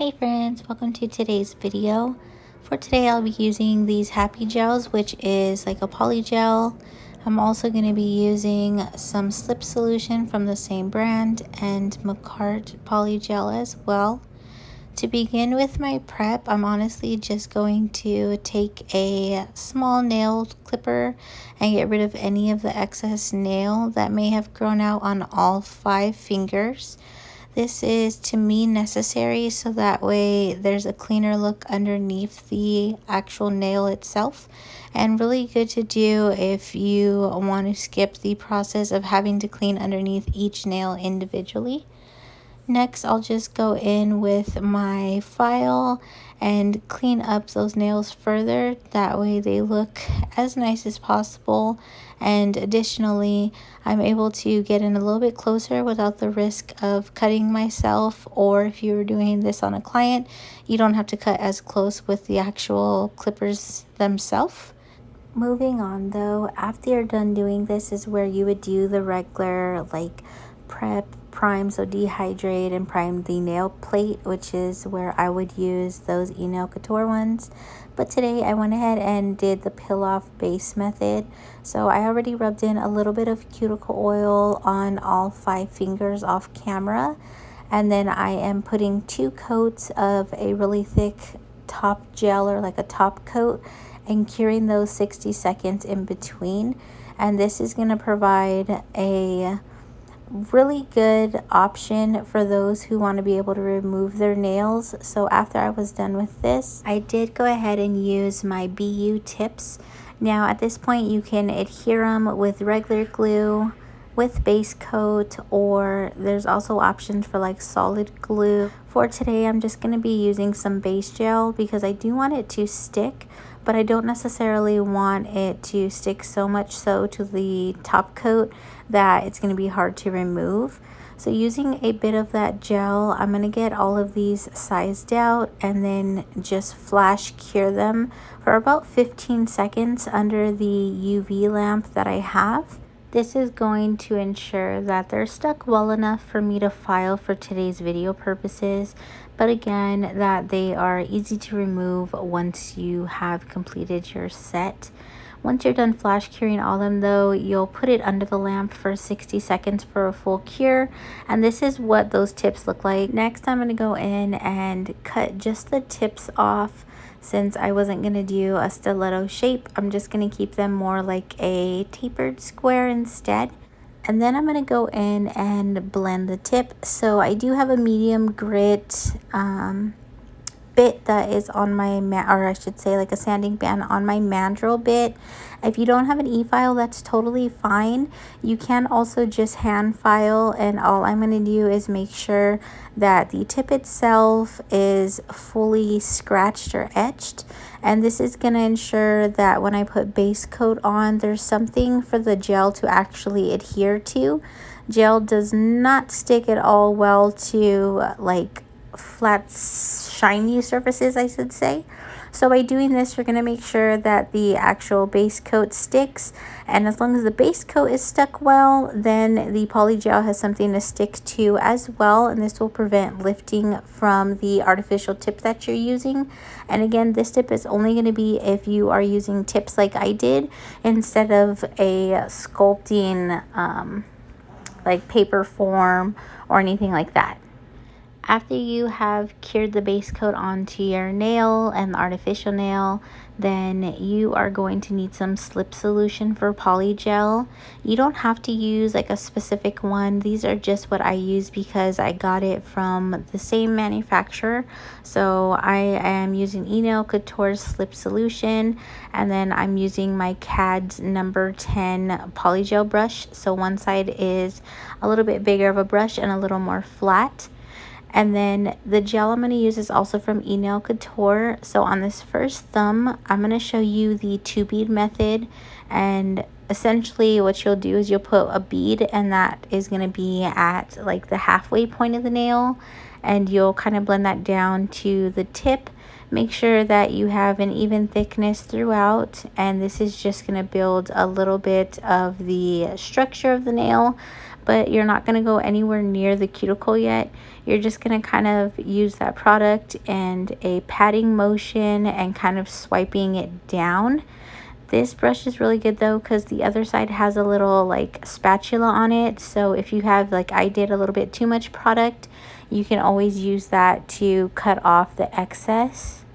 Hey friends, welcome to today's video. For today I'll be using these happy gels, which is like a polygel. I'm also going to be using some slip solution from the same brand and Makk polygel as well. To begin with my prep, I'm honestly just going to take a small nail clipper and get rid of any of the excess nail that may have grown out on all 5 fingers. This is, to me, necessary so that way there's a cleaner look underneath the actual nail itself, and really good to do if you want to skip the process of having to clean underneath each nail individually. Next, I'll just go in with my file and clean up those nails further. That way they look as nice as possible. And additionally, I'm able to get in a little bit closer without the risk of cutting myself. Or if you were doing this on a client, you don't have to cut as close with the actual clippers themselves. Moving on though, after you're done doing this is where you would do the regular like prep, prime, so dehydrate and prime the nail plate, which is where I would use those Enailcouture ones. But today I went ahead and did the peel off base method. So I already rubbed in a little bit of cuticle oil on all 5 fingers off camera, and then I am putting 2 coats of a really thick top gel, or like a top coat, and curing those 60 seconds in between. And this is going to provide a really good option for those who want to be able to remove their nails. So after I was done with this, I did go ahead and use my BU tips. Now at this point you can adhere them with regular glue, with base coat, or there's also options for like solid glue. For today I'm just going to be using some base gel because I do want it to stick, but I don't necessarily want it to stick so much so to the top coat that it's going to be hard to remove. So using a bit of that gel, I'm going to get all of these sized out and then just flash cure them for about 15 seconds under the UV lamp that I have. This is going to ensure that they're stuck well enough for me to file for today's video purposes, but again, that they are easy to remove once you have completed your set. Once you're done flash curing all of them though, you'll put it under the lamp for 60 seconds for a full cure, and this is what those tips look like. Next, I'm going to go in and cut just the tips off. Since I wasn't going to do a stiletto shape, I'm just going to keep them more like a tapered square instead. And then I'm going to go in and blend the tip. So I do have a medium grit bit that is on my or I should say like a sanding band on my mandrel bit. If you don't have an e-file, that's totally fine. You can also just hand file, and all I'm going to do is make sure that the tip itself is fully scratched or etched, and this is going to ensure that when I put base coat on, there's something for the gel to actually adhere to. Gel does not stick at all well to like flat shiny surfaces, I should say. So by doing this, you're going to make sure that the actual base coat sticks, and as long as the base coat is stuck well, then the polygel has something to stick to as well, and this will prevent lifting from the artificial tip that you're using. And again, this tip is only going to be if you are using tips like I did instead of a sculpting like paper form or anything like that. After you have cured the base coat onto your nail and the artificial nail, then you are going to need some slip solution for polygel. You don't have to use like a specific one. These are just what I use because I got it from the same manufacturer. So I am using Enailcouture slip solution, and then I'm using my CAD's number 10 polygel brush. So one side is a little bit bigger of a brush and a little more flat. And then the gel I'm going to use is also from Enailcouture. So on this first thumb, I'm going to show you the 2 bead method. And essentially what you'll do is you'll put a bead, and that is going to be at like the halfway point of the nail. And you'll kind of blend that down to the tip. Make sure that you have an even thickness throughout, and this is just going to build a little bit of the structure of the nail. but you're not going to go anywhere near the cuticle yet. You're just going to kind of use that product and a patting motion and kind of swiping it down. This brush is really good though because the other side has a little like spatula on it. So if you have, like I did, a little bit too much product, you can always use that to cut off the excess.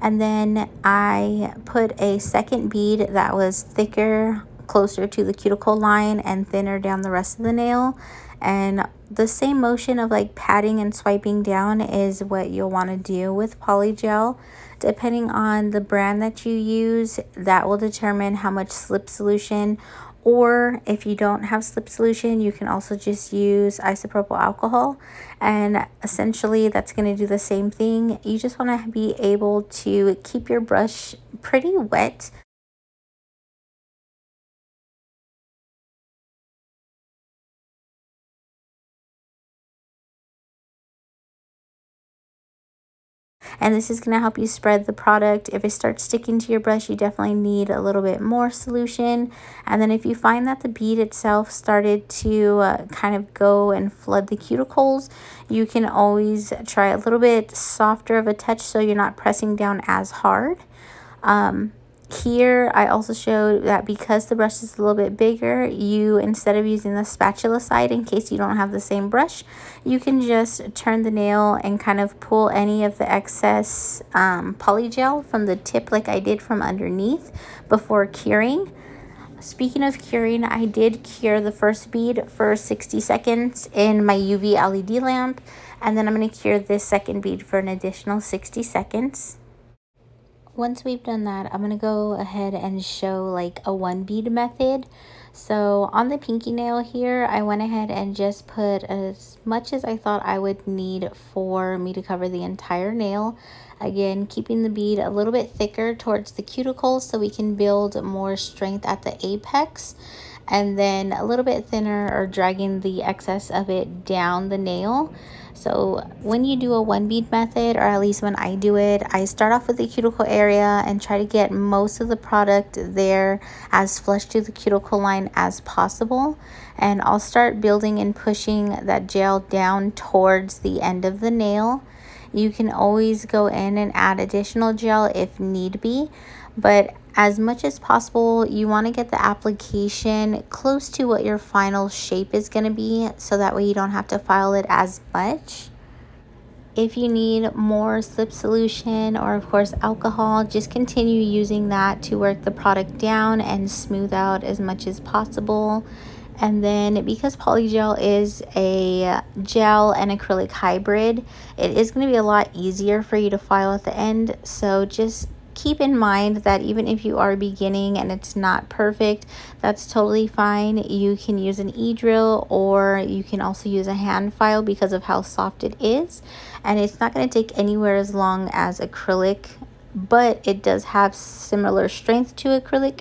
And then I put a second bead that was thicker, closer to the cuticle line, and thinner down the rest of the nail. And the same motion of like patting and swiping down is what you'll want to do with Polygel. Depending on the brand that you use, that will determine how much slip solution, or if you don't have slip solution, you can also just use isopropyl alcohol, and essentially that's going to do the same thing. You just want to be able to keep your brush pretty wet. And this is going to help you spread the product. If it starts sticking to your brush, you definitely need a little bit more solution. And then if you find that the bead itself started to kind of go and flood the cuticles, you can always try a little bit softer of a touch so you're not pressing down as hard. Here I also showed that because the brush is a little bit bigger, you, instead of using the spatula side in case you don't have the same brush, you can just turn the nail and kind of pull any of the excess polygel from the tip like I did from underneath before curing. Speaking of curing, I did cure the first bead for 60 seconds in my UV LED lamp, and then I'm going to cure this second bead for an additional 60 seconds. Once we've done that, I'm going to go ahead and show like a one bead method. So on the pinky nail here, I went ahead and just put as much as I thought I would need for me to cover the entire nail. Again, keeping the bead a little bit thicker towards the cuticles so we can build more strength at the apex, and then a little bit thinner, or dragging the excess of it down the nail. So when you do a one bead method, or at least when I do it, I start off with the cuticle area and try to get most of the product there as flush to the cuticle line as possible. And I'll start building and pushing that gel down towards the end of the nail. You can always go in and add additional gel if need be, but as much as possible, you want to get the application close to what your final shape is going to be, so that way you don't have to file it as much. If you need more slip solution, or of course alcohol, just continue using that to work the product down and smooth out as much as possible. And then because Polygel is a gel and acrylic hybrid, it is going to be a lot easier for you to file at the end. So just keep in mind that even if you are beginning and it's not perfect, that's totally fine. You can use an e-drill, or you can also use a hand file because of how soft it is. And it's not going to take anywhere as long as acrylic, but it does have similar strength to acrylic.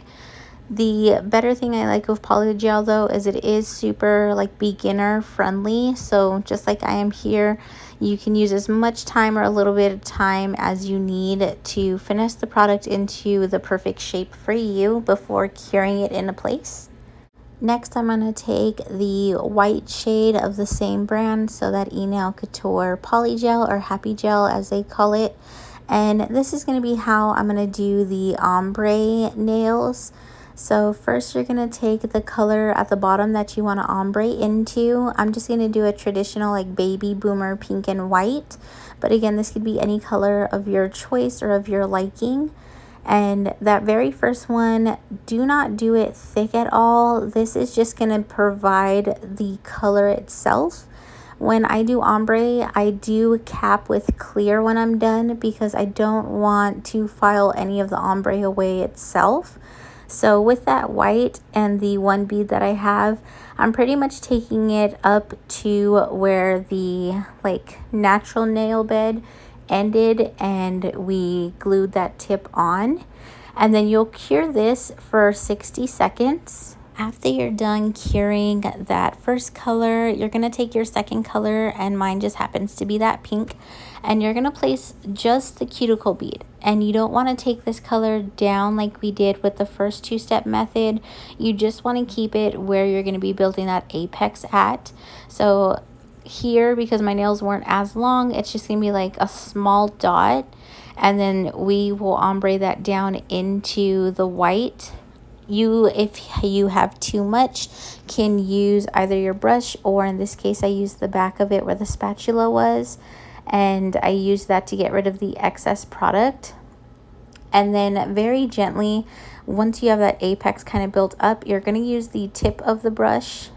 The better thing I like with Polygel though is it is super like beginner friendly. So just like I am here, you can use as much time or a little bit of time as you need to finish the product into the perfect shape for you before curing it into place. Next, I'm going to take the white shade of the same brand, so that Enailcouture Polygel, or Happy Gel as they call it. And this is going to be how I'm going to do the ombre nails. So first you're going to take the color at the bottom that you want to ombre into. I'm just going to do a traditional like baby boomer pink and white. But again, this could be any color of your choice or of your liking. And that very first one, do not do it thick at all. This is just going to provide the color itself. When I do ombre, I do cap with clear when I'm done, because I don't want to file any of the ombre away itself. So with that white and the one bead that I have, I'm pretty much taking it up to where the like natural nail bed ended, and we glued that tip on. And then you'll cure this for 60 seconds. After you're done curing that first color, you're going to take your second color, and mine just happens to be that pink, and you're going to place just the cuticle bead. And you don't want to take this color down like we did with the first two-step method. You just want to keep it where you're going to be building that apex at. So here, because my nails weren't as long, it's just going to be like a small dot, and then we will ombre that down into the white. If you have too much, can use either your brush, or in this case I used the back of it where the spatula was, and I used that to get rid of the excess product. And then very gently, once you have that apex kind of built up, you're going to use the tip of the brush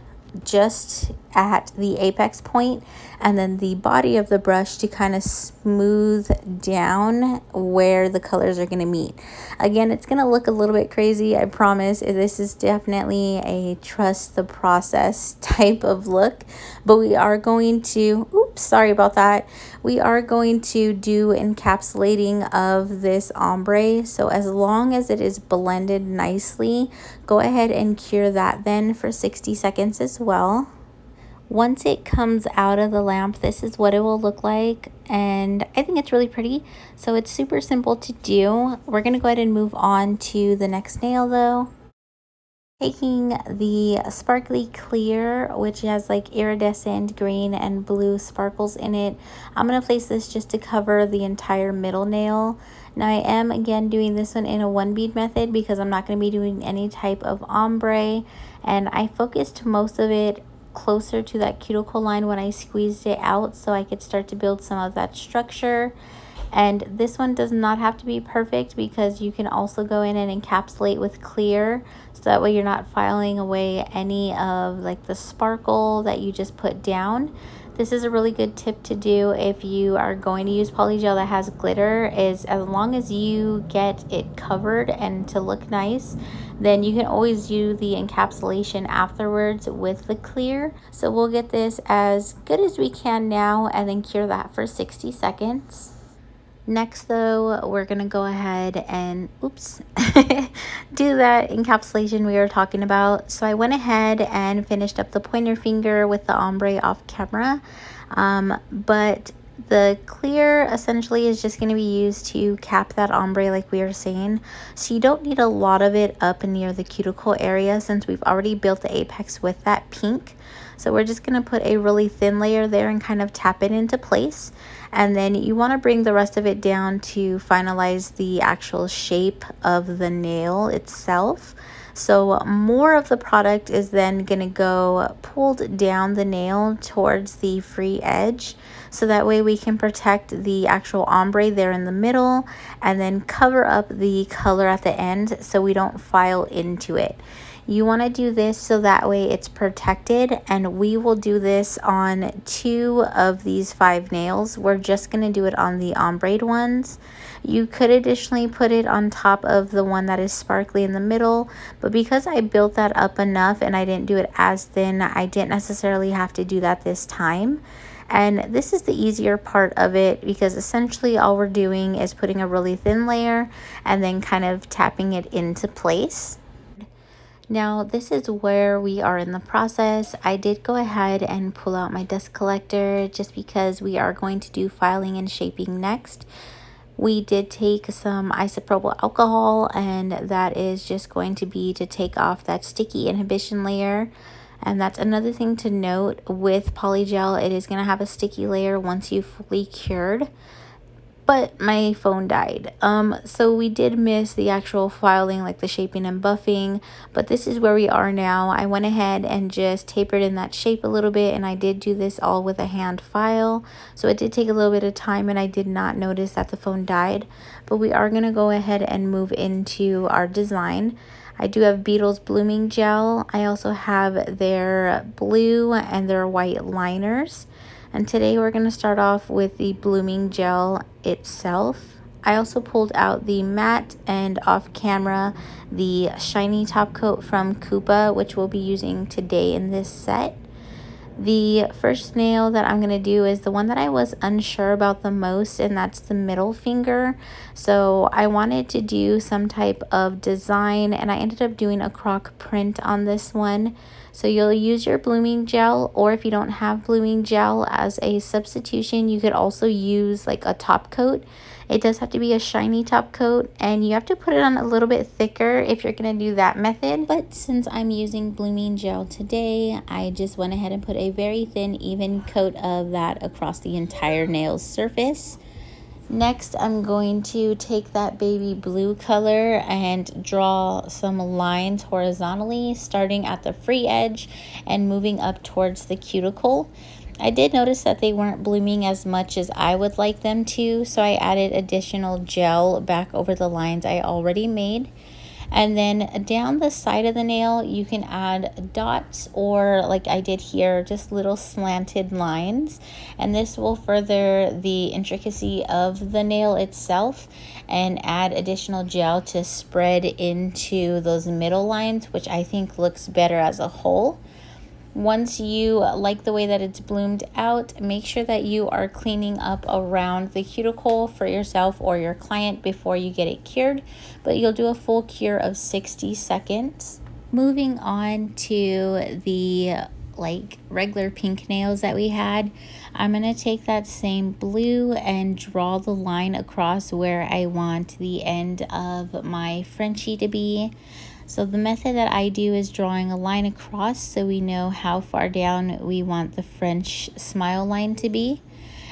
just at the apex point, and then the body of the brush to kind of smooth down where the colors are going to meet. Again, it's going to look a little bit crazy, I promise. This is definitely a trust the process type of look, but we are going to, oops, sorry about that. We are going to do encapsulating of this ombre. So as long as it is blended nicely, go ahead and cure that then for 60 seconds as well. Once it comes out of the lamp, this is what it will look like, and I think it's really pretty. So it's super simple to do. We're going to go ahead and move on to the next nail though. Taking the sparkly clear, which has like iridescent green and blue sparkles in it, I'm going to place this just to cover the entire middle nail. Now I am again doing this one in a one bead method because I'm not going to be doing any type of ombre, and I focused most of it closer to that cuticle line when I squeezed it out so I could start to build some of that structure. And this one does not have to be perfect because you can also go in and encapsulate with clear, so that way you're not filing away any of like the sparkle that you just put down. This is a really good tip to do if you are going to use polygel that has glitter, is as long as you get it covered and to look nice, then you can always do the encapsulation afterwards with the clear. So we'll get this as good as we can now and then cure that for 60 seconds. Next though, we're gonna go ahead and oops do that encapsulation we were talking about. So I went ahead and finished up the pointer finger with the ombre off camera, but the clear essentially is just going to be used to cap that ombre like we were saying. So you don't need a lot of it up near the cuticle area since we've already built the apex with that pink. So we're just going to put a really thin layer there and kind of tap it into place. And then you want to bring the rest of it down to finalize the actual shape of the nail itself. So more of the product is then going to go pulled down the nail towards the free edge. So that way we can protect the actual ombre there in the middle and then cover up the color at the end so we don't file into it. You want to do this so that way it's protected, and we will do this on 2 of these 5 nails. We're just going to do it on the ombre ones. You could additionally put it on top of the one that is sparkly in the middle, but because I built that up enough and I didn't do it as thin, I didn't necessarily have to do that this time. And this is the easier part of it because essentially all we're doing is putting a really thin layer and then kind of tapping it into place. Now this is where we are in the process. I did go ahead and pull out my dust collector just because we are going to do filing and shaping next. We did take some isopropyl alcohol, and that is just going to be to take off that sticky inhibition layer. And that's another thing to note with polygel, it is going to have a sticky layer once you've fully cured. But my phone died, so we did miss the actual filing, like the shaping and buffing, but this is where we are now. I went ahead and just tapered in that shape a little bit, and I did do this all with a hand file, so it did take a little bit of time and I did not notice that the phone died. But we are going to go ahead and move into our design. I do have Beetle's Blooming Gel. I also have their blue and their white liners. And today we're going to start off with the blooming gel itself. I also pulled out the matte and off camera the shiny top coat from Koopa, which we'll be using today in this set. The first nail that I'm going to do is the one that I was unsure about the most, and that's the middle finger. So I wanted to do some type of design, and I ended up doing a croc print on this one. So you'll use your blooming gel, or if you don't have blooming gel as a substitution, you could also use like a top coat. It does have to be a shiny top coat, and you have to put it on a little bit thicker if you're going to do that method. But since I'm using blooming gel today, I just went ahead and put a very thin, even coat of that across the entire nail surface. Next, I'm going to take that baby blue color and draw some lines horizontally, starting at the free edge and moving up towards the cuticle. I did notice that they weren't blooming as much as I would like them to, so I added additional gel back over the lines I already made. And then down the side of the nail, you can add dots, or like I did here, just little slanted lines. And this will further the intricacy of the nail itself and add additional gel to spread into those middle lines, which I think looks better as a whole. Once you like the way that it's bloomed out, make sure that you are cleaning up around the cuticle for yourself or your client before you get it cured, but you'll do a full cure of 60 seconds. Moving on to the like regular pink nails that we had, I'm going to take that same blue and draw the line across where I want the end of my Frenchie to be. So the method that I do is drawing a line across so we know how far down we want the French smile line to be.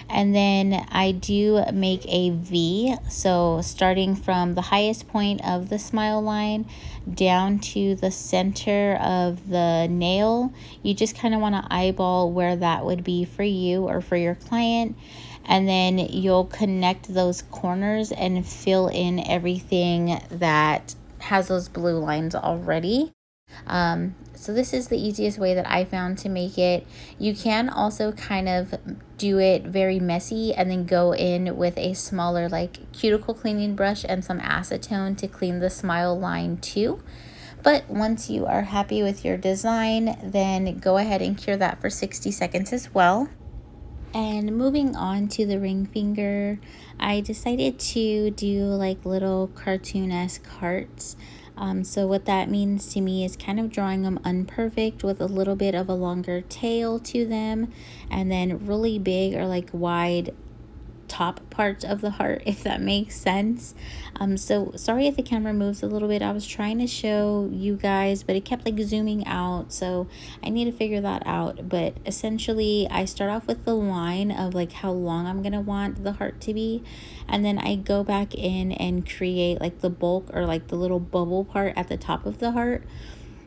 And then I do make a V, so starting from the highest point of the smile line down to the center of the nail. You just kind of want to eyeball where that would be for you or for your client. And then you'll connect those corners and fill in everything that has those blue lines already. So this is the easiest way that I found to make it. You can also kind of do it very messy and then go in with a smaller like cuticle cleaning brush and some acetone to clean the smile line too. But once you are happy with your design, then go ahead and cure that for 60 seconds as well. And moving on to the ring finger, I decided to do like little cartoon-esque hearts. So what that means to me is kind of drawing them unperfect with a little bit of a longer tail to them, and then really big or like wide top parts of the heart, if that makes sense. So sorry if the camera moves a little bit. I was trying to show you guys, but it kept like zooming out, so I need to figure that out. But essentially I start off with the line of like how long I'm gonna want the heart to be, and then I go back in and create like the bulk or like the little bubble part at the top of the heart.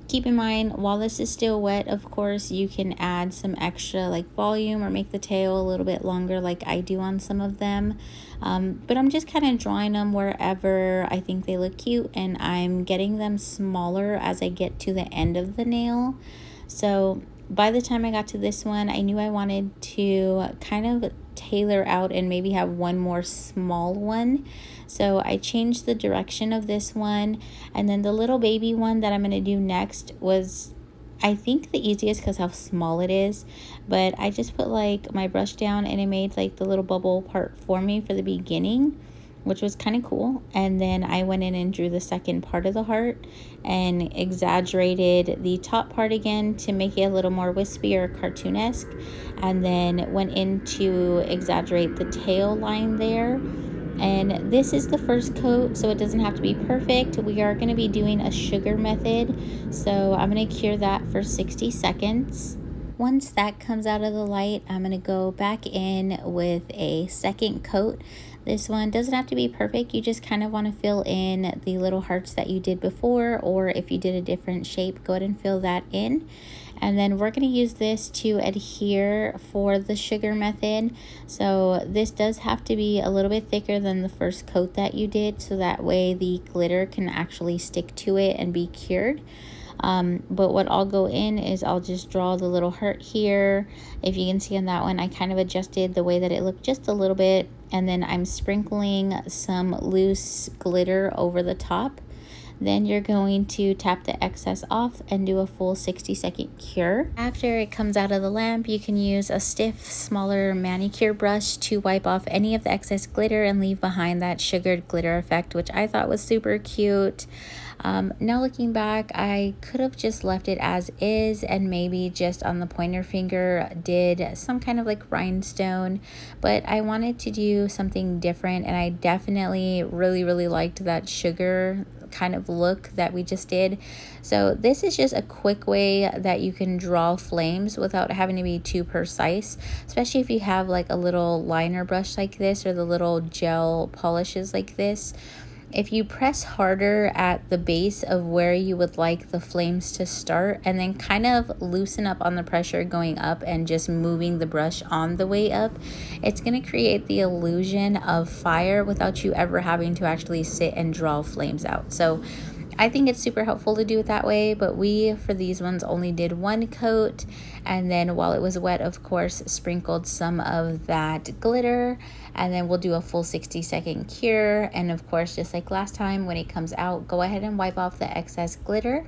Keep in mind, while this is still wet, of course, you can add some extra like volume or make the tail a little bit longer like I do on some of them. But I'm just kind of drawing them wherever I think they look cute, and I'm getting them smaller as I get to the end of the nail. So by the time I got to this one, I knew I wanted to kind of tailor out and maybe have one more small one. So I changed the direction of this one, and then the little baby one that I'm going to do next was, I think, the easiest because how small it is. But I just put like my brush down and it made like the little bubble part for me for the beginning, which was kind of cool. And then I went in and drew the second part of the heart and exaggerated the top part again to make it a little more wispy or cartoonesque, and then went in to exaggerate the tail line there. And this is the first coat, so it doesn't have to be perfect. We are going to be doing a sugar method, so I'm going to cure that for 60 seconds. Once that comes out of the light, I'm going to go back in with a second coat. This one doesn't have to be perfect. You just kind of want to fill in the little hearts that you did before, or if you did a different shape, go ahead and fill that in. And then we're going to use this to adhere for the sugar method. So this does have to be a little bit thicker than the first coat that you did, so that way the glitter can actually stick to it and be cured. But what I'll go in is I'll just draw the little heart here. If you can see on that one, I kind of adjusted the way that it looked just a little bit, and then I'm sprinkling some loose glitter over the top. Then you're going to tap the excess off and do a full 60-second cure. After it comes out of the lamp, you can use a stiff, smaller manicure brush to wipe off any of the excess glitter and leave behind that sugared glitter effect, which I thought was super cute. Now looking back, I could have just left it as is and maybe just on the pointer finger did some kind of like rhinestone, but I wanted to do something different, and I definitely really liked that sugar kind of look that we just did. So this is just a quick way that you can draw flames without having to be too precise, especially if you have like a little liner brush like this or the little gel polishes like this. If you press harder at the base of where you would like the flames to start and then kind of loosen up on the pressure going up and just moving the brush on the way up, it's going to create the illusion of fire without you ever having to actually sit and draw flames out. So I think it's super helpful to do it that way, but we, for these ones, only did one coat, and then while it was wet, of course, sprinkled some of that glitter, and then we'll do a full 60-second cure. And of course, just like last time, when it comes out, go ahead and wipe off the excess glitter.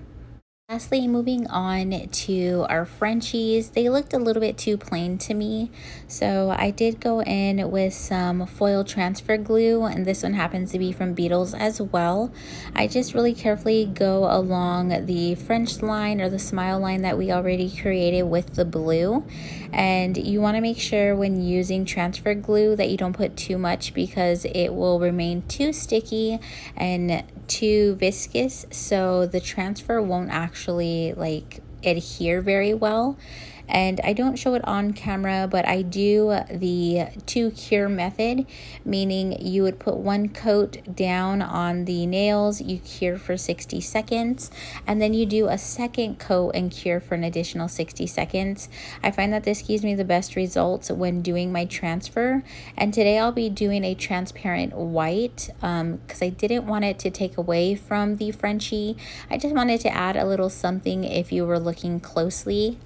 Lastly, moving on to our Frenchies, they looked a little bit too plain to me, so I did go in with some foil transfer glue, and this one happens to be from Beetles as well. I just really carefully go along the French line or the smile line that we already created with the blue, and you want to make sure when using transfer glue that you don't put too much because it will remain too sticky and too viscous, so the transfer won't actually like adhere very well. And I don't show it on camera, but I do the 2 cure method, meaning you would put 1 coat down on the nails, you cure for 60 seconds, and then you do a 2nd coat and cure for an additional 60 seconds. I find that this gives me the best results when doing my transfer, and today I'll be doing a transparent white because I didn't want it to take away from the Frenchie. I just wanted to add a little something if you were looking closely.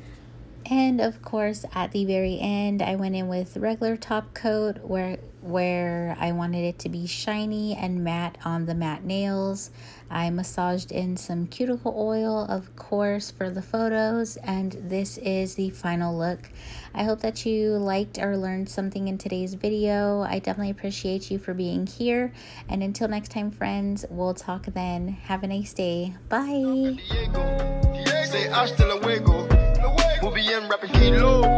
And of course, at the very end, I went in with regular top coat where I wanted it to be shiny and matte on the matte nails. I massaged in some cuticle oil, of course, for the photos, and this is the final look. I hope that you liked or learned something in today's video. I definitely appreciate you for being here, and until next time, friends, we'll talk then. Have a nice day. Bye. Muy bien, rapping kilo.